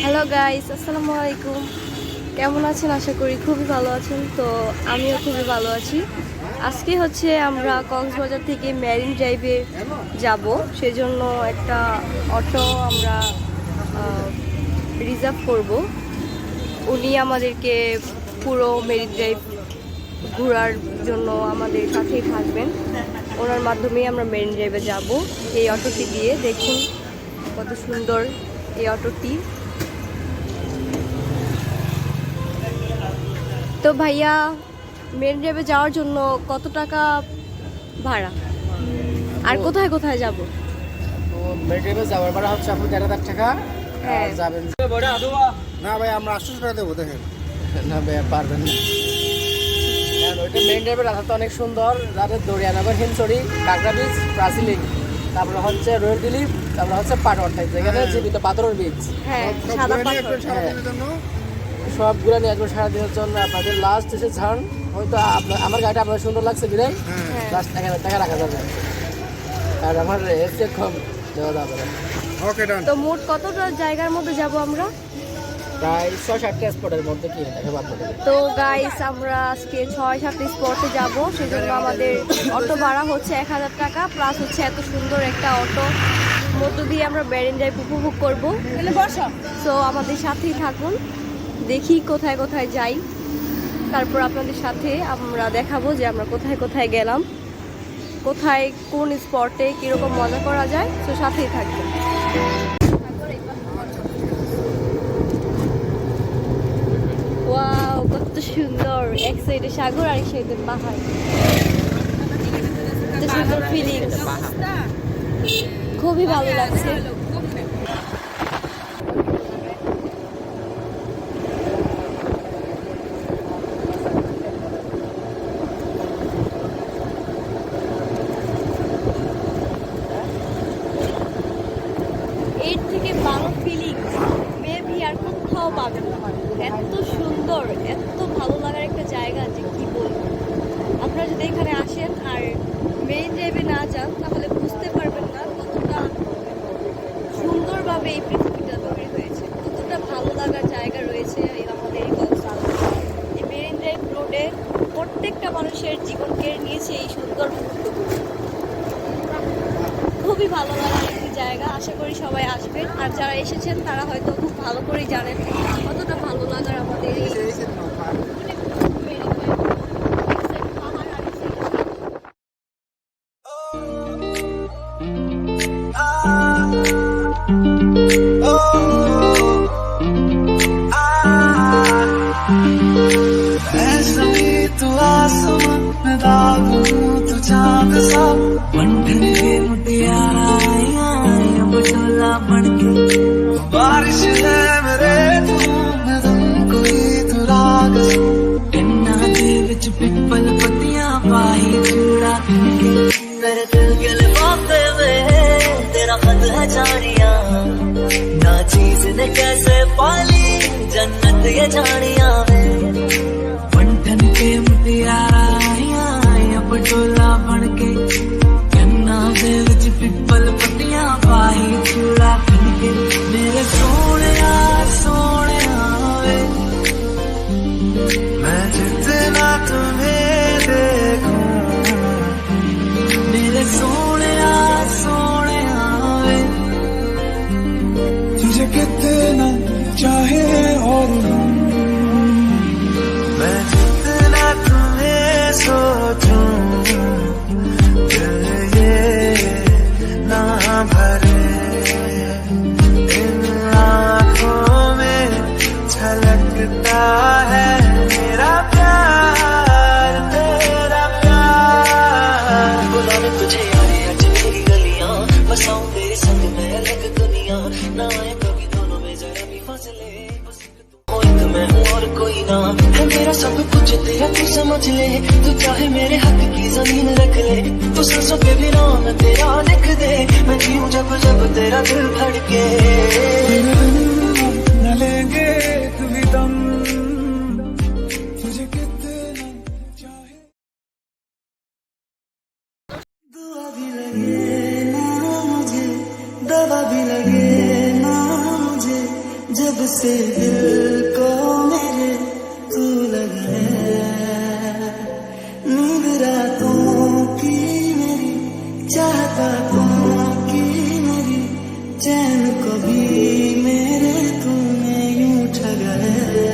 Hello guys, আসসালামু আলাইকুম। কেমন আছেন? আশা করি খুবই ভালো আছেন। তো আমিও খুবই ভালো আছি। আজকে হচ্ছে আমরা কক্সবাজার থেকে মেরিন ড্রাইভে যাব, সেজন্য একটা অটো আমরা রিজার্ভ করব। উনি আমাদেরকে পুরো মেরিন ড্রাইভ ঘোরার জন্য আমাদের সাথেই থাকবেন। ওনার মাধ্যমেই আমরা মেরিন ড্রাইভে যাব। এই অটোটি দিয়ে দেখুন কত সুন্দর এই অটোটি। তো ভাইয়া, মেরিন ড্রাইভে যাওয়ার জন্য কত টাকা ভাড়া, আর কোথায় কোথায় যাব? তো মেরিন ড্রাইভে যাওয়ার ভাড়া হচ্ছে আপনি ১,৫০০ টাকা। হ্যাঁ। যাবেন না ভাই, আমরা ৮০০ টাকা দেবো। দেখেন না ভাই, পারবেন না। কারণ ওইটা মেরিন ড্রাইভের রাস্তা অনেক সুন্দর। যাদের দরিয়ানগর, হিমছড়ি, কাঁকড়া বীচ, প্রাসিলিক, তারপরে হচ্ছে রোয়ের দিলীপ, তারপরে হচ্ছে পাটওয়ার টাইপ, যেখানে জীবিত পাথরের বীচ। হ্যাঁ, সব সাদা ঘুরে নিয়ে পাথর। একটু সারাদিনের জন্য। সবগুলো নিয়ে আসবেন সারাদিনের জন্য। আপনাদের লাস্ট এসে ছাড় হয়তো আমার গাড়িটা আপনার সুন্দর লাগছে বিদায় হ্যাঁ। লাস্ট ১,০০০ টাকা রাখা যাবে। আর আমার এর চেয়ে কম দেওয়া যাবে না। ওকে, ডান। তো মোট কতটা জায়গার মধ্যে যাব আমরা? প্রায় ৬-৭টা স্পটের মধ্যে কি দেখে বাদ দেবে। তো গাইস, আমরা আজকে ৬-৭টা স্পটে যাব, সেজন্য আমাদের অটো ভাড়া হচ্ছে ১,০০০ টাকা, প্লাস হচ্ছে এত সুন্দর একটা অটো মধ্য দিয়ে আমরা মেরিন ড্রাইভ উপভোগ করবো। সো আমাদের সাথেই থাকুন, দেখি কোথায় কোথায় যাই, তারপর আপনাদের সাথে আমরা দেখাবো যে আমরা কোথায় কোথায় গেলাম, কোথায় কোন স্পটে কীরকম মজা করা যায়। তো সাথেই থাকবেন। ওয়াও, কত সুন্দর! এক সাইডে সাগর আর এক সাইডে পাহাড়। কত সুন্দর ফিলিংস, খুবই ভালো লাগছে। এর থেকে ভালো ফিলিংস মেবি আর কোথাও পাবেন না। এত সুন্দর, এত ভালো লাগার একটা জায়গা যে কি বলবো। আপনারা যদি এখানে আসেন আর মেইন ড্রাইভে না যান, তাহলে বুঝতে পারবেন না কতটা সুন্দরভাবে এই পৃথিবীটা তৈরি হয়েছে, কতটা ভালো লাগার জায়গা রয়েছে আমাদের এই কক্সবাজারে। এই মেরিন ড্রাইভ রোডে প্রত্যেকটা মানুষের জীবনকে নিয়েছে এই সুন্দর মুহূর্তগুলো। খুবই ভালো লাগার একটি জায়গা। আশা করি সবাই আসবেন, আর যারা এসেছেন তারা হয়তো খুব ভালো করেই জানেন কতটা ভালো লাগার আমাদের এই পাহাড় আর तू आसमां में दागू तू चांद सा बंधन के मुटियारा बटोला बनके बारिश है मेरे मैं तुम कोई तू राग इन्ना दे विच पिपल पत्तियां पाई चूड़ा मेरे दिल के लिफाफे में तेरा खत है जानिया ना चीज ने कैसे पाली जन्नत ये जानिया बंधन के मुटियारा पटोला बनके कन्ना दे विच पिपल पत्तियां पाई चूड़ा बनके मेरे सोने वे मैं जितना तुम्हें देखूं मेरे सोने वे तुझे कितना चाहे और मैं जितना तुम्हें सोचूं दिल ये ना भरे इन आँखों में छलकता है मेरा प्यार तेरा प्यार बुलाने तुझे यारी आज मेरी गलियां बसाऊं तेरे संग में अलग दुनिया ना आए कभी दोनों में जरा भी फासले मैं हूँ और कोई ना है मेरा सब कुछ तेरा तू समझ ले तू चाहे मेरे हक की जमीन रख ले तू सांसों पे भी नाम तेरा लिख दे मैं जीऊं जब जब तेरा दिल धड़के न लेंगे कभी दम तुझे कितना चाहे दुआ भी लगे ना मुझे दवा भी लगे ना मुझे जब से दिल को मेरे तू लगा है, नींद रातों की मेरी, चाहता की मेरी, चैन को भी मेरे तूने यूं ठगा है।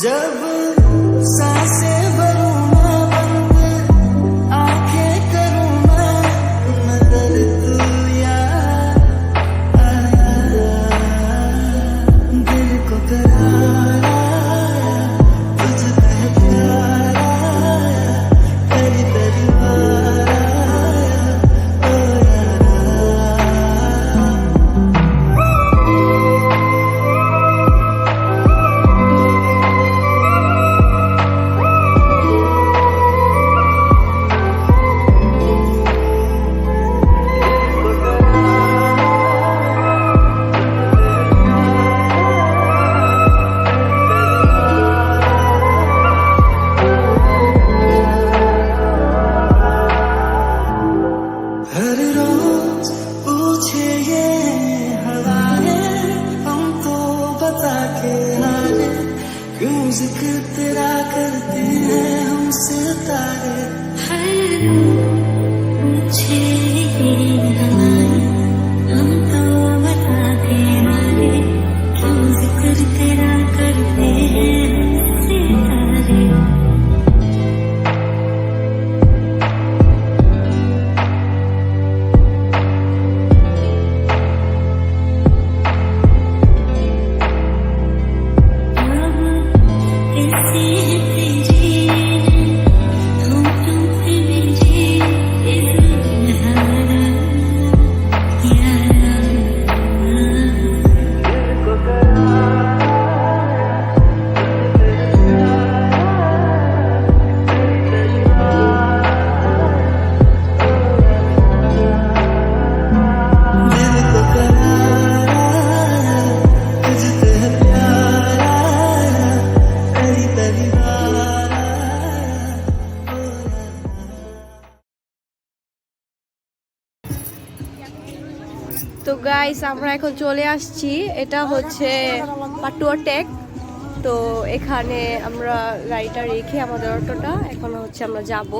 जब सांसें भरूं मैं बंद, आंखें करूं मैं दर्द तू याद आया, दिल को करार आया, तुझ पे प्यार आया, तेरी तेरी बार आया, ओ यारा। हर रोज पूछे ये हवाएं हमको बता के हारे, क्यों जिक्र तेरा करते हैं हमसे तारे। हर रोज पूछे ये हवाएं हमको बता के हारे, क्यों जिक्र तेरा करते हैं हमसे तारे। তো গাইস আমরা এখন চলে আসছি, এটা হচ্ছে পাটুয়া টেক। তো এখানে আমরা গাড়িটা রেখে আমাদের অটোটা এখন হচ্ছে আমরা যাব,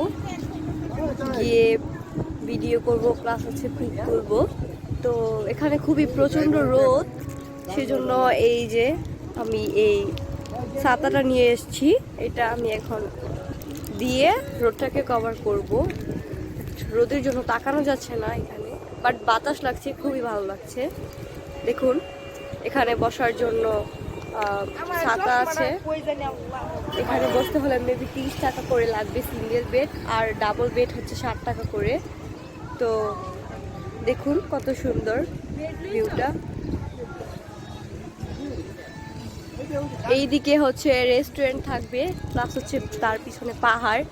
গিয়ে ভিডিও করব প্লাস হচ্ছে পিক করব। তো এখানে খুবই প্রচণ্ড রোদ, সেজন্য এই যে আমি এই ছাতাটা নিয়ে এসেছি, এটা আমি এখন দিয়ে রোদটাকে কভার করব। রোদের জন্য তাকানো যাচ্ছে না এখানে, বাট বাতাস লাগছে, খুবই ভালো লাগছে। দেখুন এখানে বসার জন্য ছাতা আছে, এখানে বসতে হলে মেবি 30 টাকা করে লাগবে সিঙ্গেল বেড, আর ডাবল বেড হচ্ছে 60 টাকা করে। তো দেখুন কত সুন্দর ভিউটা। এইদিকে হচ্ছে রেস্টুরেন্ট থাকবে, প্লাস হচ্ছে তার পিছনে পাহাড়।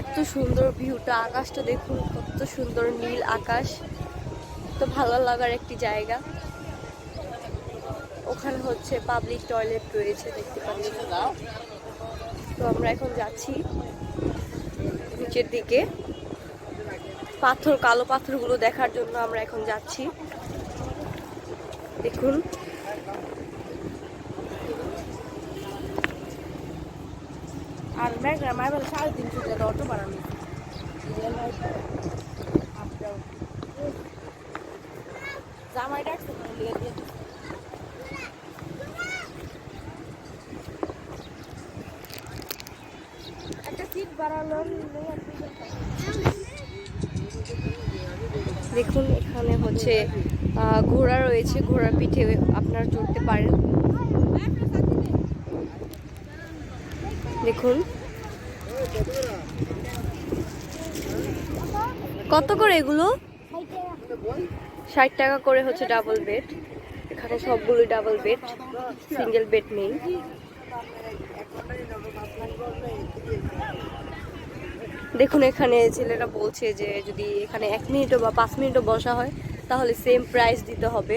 এত সুন্দর ভিউটা, আকাশটা দেখুন কত সুন্দর নীল আকাশ, তো ভালো লাগার একটি জায়গা। ওখানে হচ্ছে পাবলিক টয়লেট রয়েছে, দেখতে পাচ্ছি। তো আমরা এখন যাচ্ছি নিচের দিকে, পাথর, কালো পাথরগুলো দেখার জন্য আমরা এখন যাচ্ছি। দেখুন আর মেঘরামায় বলে 350 টাকা অটো বাড়ানো। জামাই ডাকছে একটা সিট বাড়ালো। দেখুন এখানে হচ্ছে ঘোড়া রয়েছে, ঘোড়ার পিঠে আপনারা চড়তে পারেন। দেখুন কত করে এগুলো? 60 টাকা করে হচ্ছে ডাবল বেড। এখানে সবগুলো ডাবল বেড, সিঙ্গেল বেড নেই। দেখুন এখানে ছেলেরা বলছে যে যদি এখানে 1 মিনিটও বা 5 মিনিটও বসা হয় তাহলে সেম প্রাইস দিতে হবে,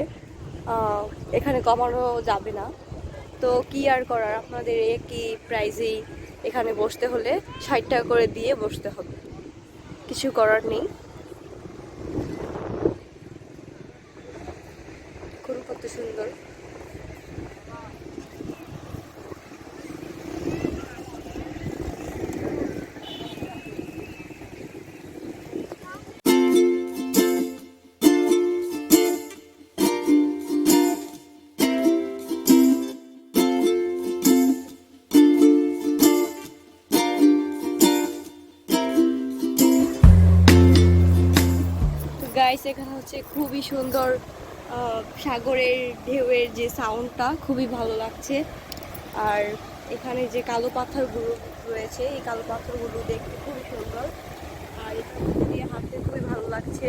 এখানে কমানো যাবে না। তো কি আর করার, আপনাদের একই প্রাইজেই এখানে বসতে হলে 60 টাকা করে দিয়ে বসতে হবে, কিছু করার নেই। খুব কত সুন্দর। গাইস এখানে হচ্ছে খুবই সুন্দর সাগরের ঢেউয়ের যে সাউন্ডটা খুবই ভালো লাগছে। আর এখানে যে কালো পাথরগুলো রয়েছে, এই কালো পাথরগুলো দেখতে খুবই সুন্দর, আর এখানে দিয়ে হাঁটতে খুবই ভালো লাগছে।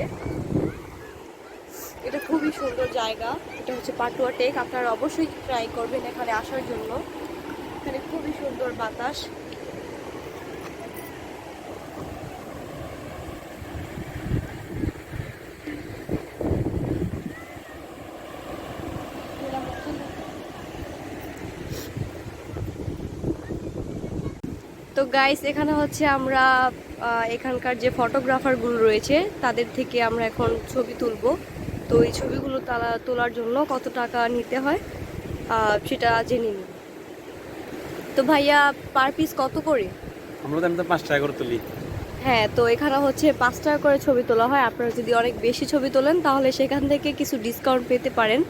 এটা খুবই সুন্দর জায়গা, এটা হচ্ছে পাটুয়া টেক। আপনারা অবশ্যই ট্রাই করবেন এখানে আসার জন্য, এখানে খুবই সুন্দর বাতাস। তো গাইস এখানে হচ্ছে আমরা এখানকার যে ফটোগ্রাফারগুলো রয়েছে তাদের থেকে আমরা এখন ছবি তুলবো। তো এই ছবিগুলো তোলার জন্য কত টাকা নিতে হয় সেটা জেনে নিই। তো ভাইয়া পার পিস কত করে? আমরা তো 5 টাকা করে তুলি। হ্যাঁ, তো এখানে হচ্ছে 5 টাকা করে ছবি তোলা হয়। আপনারা যদি অনেক বেশি ছবি তোলেন তাহলে সেখান থেকে কিছু ডিসকাউন্ট পেতে পারেন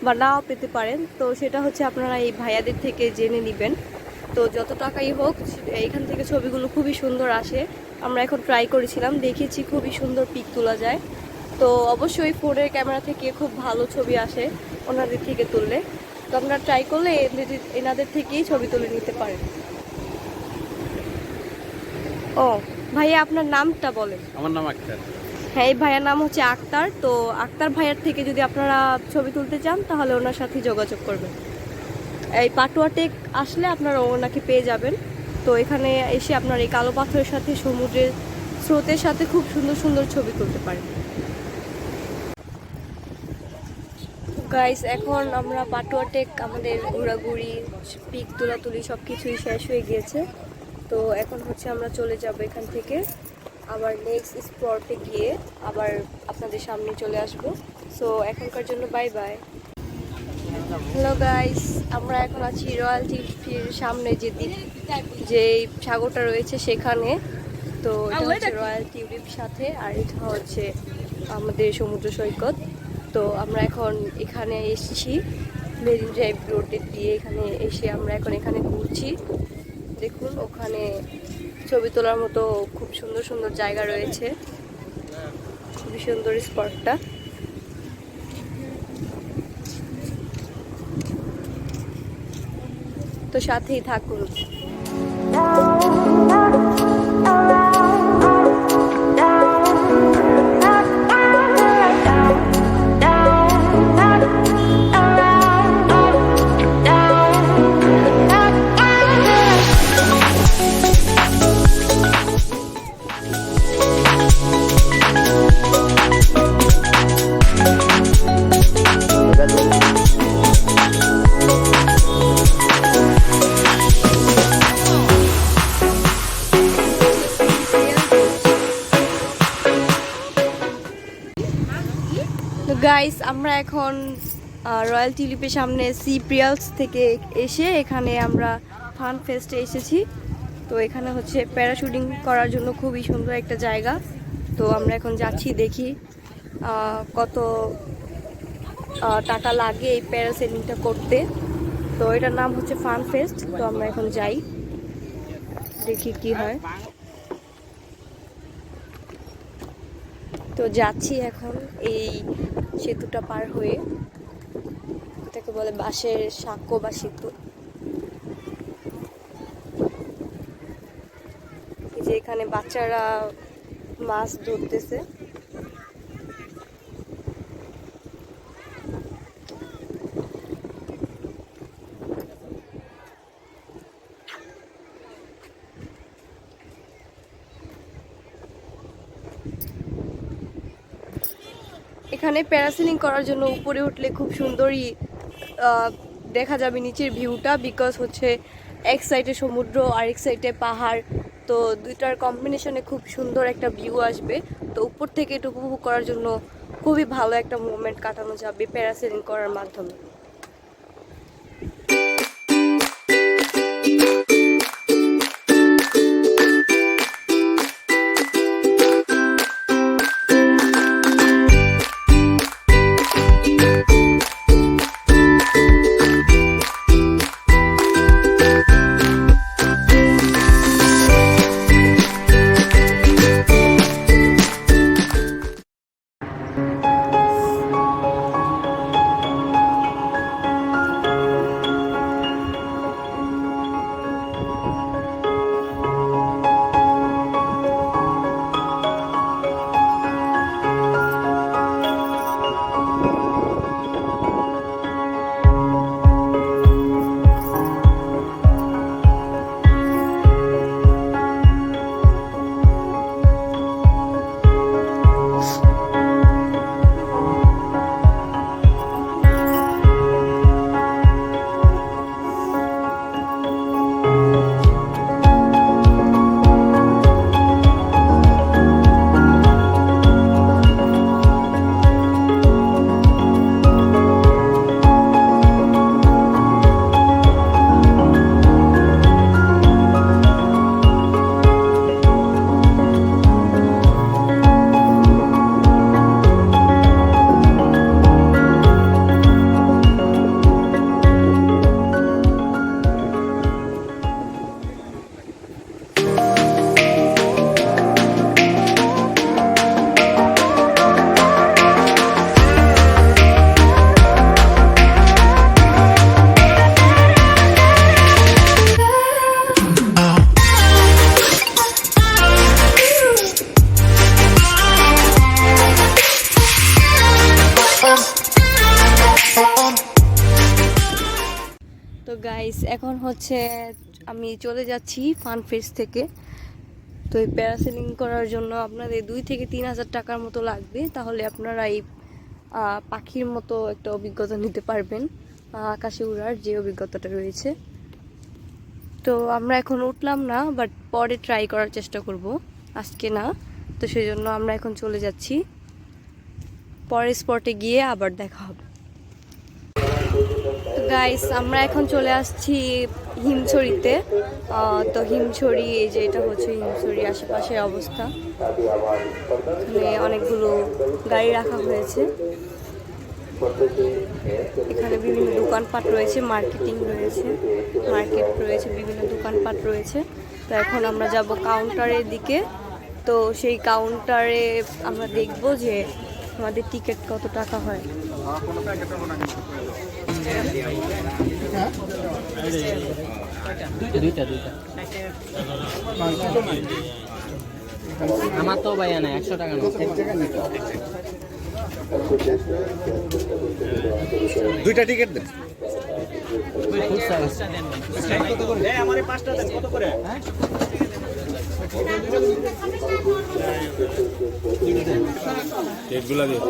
বা নাও পেতে পারেন। তো সেটা হচ্ছে আপনারা এই ভাইয়াদের থেকে জেনে নেবেন। তো যত টাকাই হোক এইখান থেকে ছবিগুলো খুবই সুন্দর আসে। আমরা এখন ট্রাই করেছিলাম, দেখেছি খুবই সুন্দর পিক তোলা যায়। তো অবশ্যই ফোনের ক্যামেরা থেকে খুব ভালো ছবি আসে ওনাদের থেকে তুললে। তো আপনারা ট্রাই করলে এনাদের থেকেই ছবি তুলে নিতে পারেন। ও ভাইয়া আপনার নামটা বলেন। আমার নাম আক্তার। হ্যাঁ, এই ভাইয়ার নাম হচ্ছে আক্তার। তো আক্তার ভাইয়ার থেকে যদি আপনারা ছবি তুলতে চান তাহলে ওনার সাথে যোগাযোগ করবেন। এই পাটুয়া টেক আসলে আপনারা ওনাকে পেয়ে যাবেন। তো এখানে এসে আপনার এই কালো পাথরের সাথে সমুদ্রের স্রোতের সাথে খুব সুন্দর সুন্দর ছবি তুলতে পারেন। গাইস এখন আমরা পাটুয়া টেক আমাদের ঘোরাঘুরি পিক তোলাতুলি সব কিছুই শেষ হয়ে গিয়েছে। তো এখন হচ্ছে আমরা চলে যাব এখান থেকে, আবার নেক্সট স্পটে গিয়ে আবার আপনাদের সামনে চলে আসব। সো এখনকার জন্য বাই বাই। হ্যালো গাইস, আমরা এখন আছি রয়্যাল টিউলিপের সামনে যে সাগরটা রয়েছে সেখানে। তো এটা হচ্ছে রয়্যাল টিউলিপ সাথে, আর এটা হচ্ছে আমাদের সমুদ্র সৈকত। তো আমরা এখন এখানে এসেছি মেরিন ড্রাইভ রোডে দিয়ে, এখানে এসে আমরা এখন এখানে ঘুরছি। দেখুন ওখানে ছবি তোলার মতো খুব সুন্দর সুন্দর জায়গা রয়েছে, খুবই সুন্দর স্পটটা। তো সাথেই থাকুন। তো গাইস আমরা এখন রয়্যাল টিউলিপের সামনে সি প্রিয়ালস থেকে এসে এখানে আমরা ফান ফেস্টে এসেছি। তো এখানে হচ্ছে প্যারাশুটিং করার জন্য খুবই সুন্দর একটা জায়গা। তো আমরা এখন যাচ্ছি, দেখি কত টাকা লাগে এই প্যারাসেলিংটা করতে। তো এটার নাম হচ্ছে ফান ফেস্ট। তো আমরা এখন যাই, দেখি কি হয়। তো যাচ্ছি এখন এই সেতুটা পার হয়ে, এটাকে বলে বাঁশের সাঁকো বা সেতু। এই যে এখানে বাচ্চারা মাছ ধরতেছে। এখানে প্যারাসেলিং করার জন্য উপরে উঠলে খুব সুন্দরই দেখা যাবে নিচের ভিউটা, বিকজ হচ্ছে এক সাইডে সমুদ্র আর এক সাইডে পাহাড়, তো দুইটার কম্বিনেশনে খুব সুন্দর একটা ভিউ আসবে। তো উপর থেকে এটা উপভোগ করার জন্য খুবই ভালো একটা মুভমেন্ট কাটানো যাবে প্যারাসেলিং করার মাধ্যমে। তো গাইস এখন হচ্ছে আমি চলে যাচ্ছি ফান ফেস্ট থেকে। তো এই প্যারাসেলিং করার জন্য আপনাদের 2 থেকে 3 হাজার টাকার মতো লাগবে, তাহলে আপনারা এই পাখির মতো একটা অভিজ্ঞতা নিতে পারবেন, আকাশে উড়ার যে অভিজ্ঞতাটা রয়েছে। তো আমরা এখন উঠলাম না, বাট পরে ট্রাই করার চেষ্টা করব, আজকে না। তো সেই জন্য আমরা এখন চলে যাচ্ছি, পরের স্পটে গিয়ে আবার দেখা হবে। তো গাইস আমরা এখন চলে আসছি হিমছড়িতে। তো হিমছড়ি, এই যে এটা হচ্ছে হিমছড়ি আশেপাশের অবস্থা। এখানে অনেকগুলো গাড়ি রাখা হয়েছে, এখানে বিভিন্ন দোকানপাট রয়েছে, মার্কেট রয়েছে, বিভিন্ন দোকানপাট রয়েছে। তো এখন আমরা যাব কাউন্টারের দিকে। তো সেই কাউন্টারে আমরা দেখব যে আমাদের টিকিট কত টাকা হয়। আমার তো ভাইয়া না 100 টাকা না, 1 টাকা নিতে হবে। 2টা টিকিট দেন। কত করে? আমারে 5টা দেন, কত করে? হ্যাঁ এগুলা দিয়ে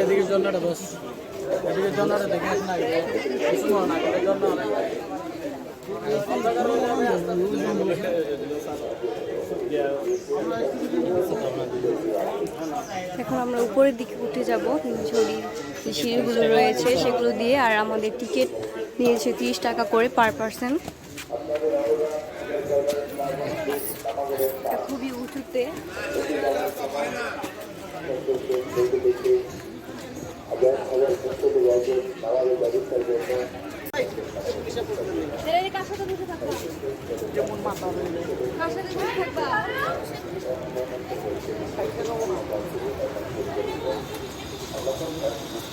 এদিকে জন্যটা বস, এদিকে জন্যটা দেখে আসুন আগে। এখন আমরা উপরের দিকে উঠে যাব, হিমছড়ির যে সিঁড়িগুলো রয়েছে সেগুলো দিয়ে। আর আমাদের টিকিট নিয়েছে 30 টাকা করে পার পার্সন। খুবই উঁচুতে।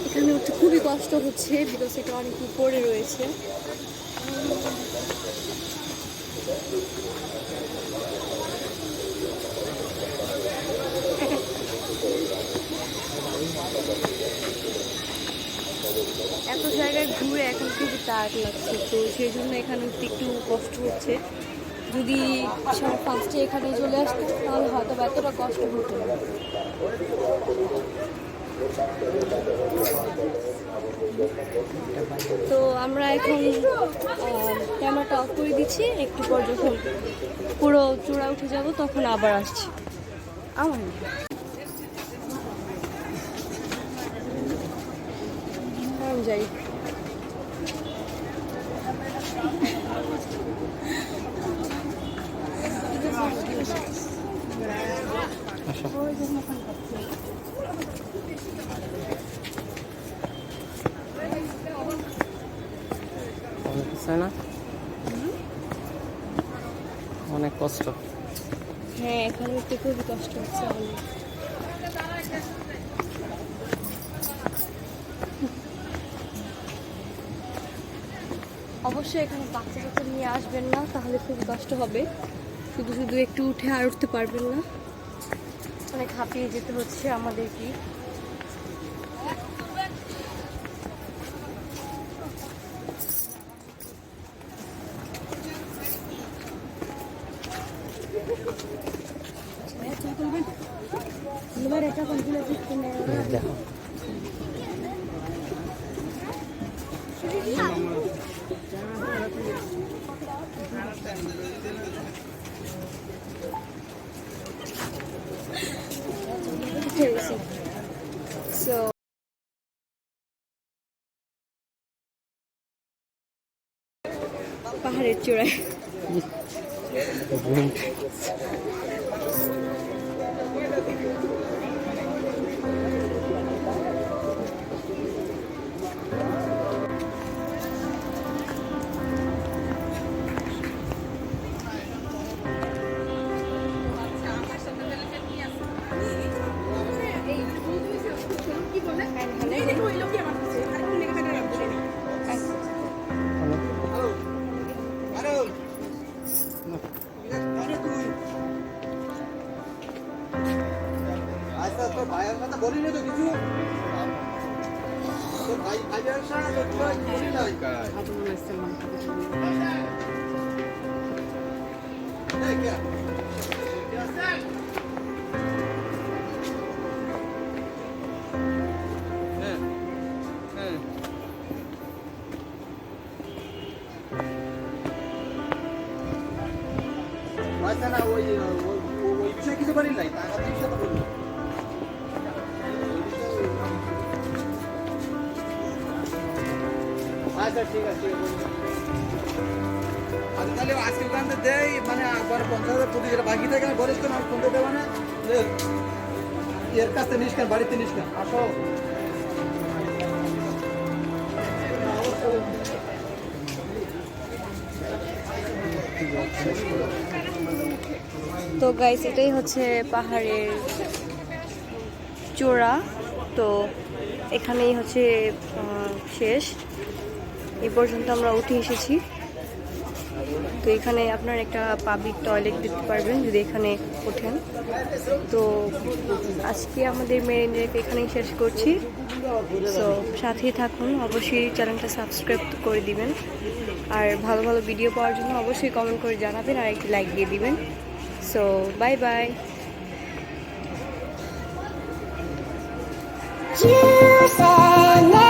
এখানে উঠতে খুবই কষ্ট হচ্ছে, বিকজ এটা অনেক উপরে রয়েছে। এত জায়গায় ঘুরে এখন খুবই টায়ার্ড লাগছে, তো সেই জন্য এখানে উঠতে একটু কষ্ট হচ্ছে। যদি ফার্স্টে এখানে চলে আসতো তাহলে হয়তো বা এতটা কষ্ট হতো না। তো আমরা এখন ক্যামেরাটা অফ করে দিচ্ছি, একটু পর যখন পুরো চূড়া উঠে যাব তখন আবার আসছি। আমার যাই না অনেক কষ্ট। হ্যাঁ, এখানে উঠতে খুবই কষ্ট হচ্ছে অনেক। অবশ্যই এখানে বাচ্চা কাচ্চা নিয়ে আসবেন না, তাহলে খুবই কষ্ট হবে। শুধু শুধু একটু উঠে আর উঠতে পারবেন না, অনেক হাঁপিয়ে যেতে হচ্ছে আমাদেরকে। দেখো So পাহাড়ের চূড়ায় আচ্ছা তোর ভাইয়ের কথা বলি না তো কিছু তোর ভাই ভাইয়ের সাথে তোর ভাই বলি নাই আচ্ছা না ওই ওই বিষয়ে কিছু বলি নাই তার বিষয়ে বলি আচ্ছা ঠিক আছে আচ্ছা তাহলে আজকে দোকানতে দেই মানে আবার 50,000 প্রতি যেটা বাকি থাকে আমি বলিস তো আমি ফোন দেবো না এর কাছে নিষ্কান বাড়িতে নিষ্কান আসো তো গাইস, এটাই হচ্ছে পাহাড়ের চূড়া। তো এখানেই হচ্ছে শেষ, এই পর্যন্ত আমরা উঠে এসেছি। তো এখানে আপনার একটা পাবলিক টয়লেট দেখতে পারবেন যদি এখানে ওঠেন। তো আজকে আমাদের মেরিন ড্রাইভ এখানেই শেষ করছি। সো সাথেই থাকুন, অবশ্যই চ্যানেলটা সাবস্ক্রাইব করে দিবেন। আর ভালো ভালো ভিডিও পাওয়ার জন্য অবশ্যই কমেন্ট করে জানাবেন আর একটি লাইক দিয়ে দিবেন। So bye bye. You said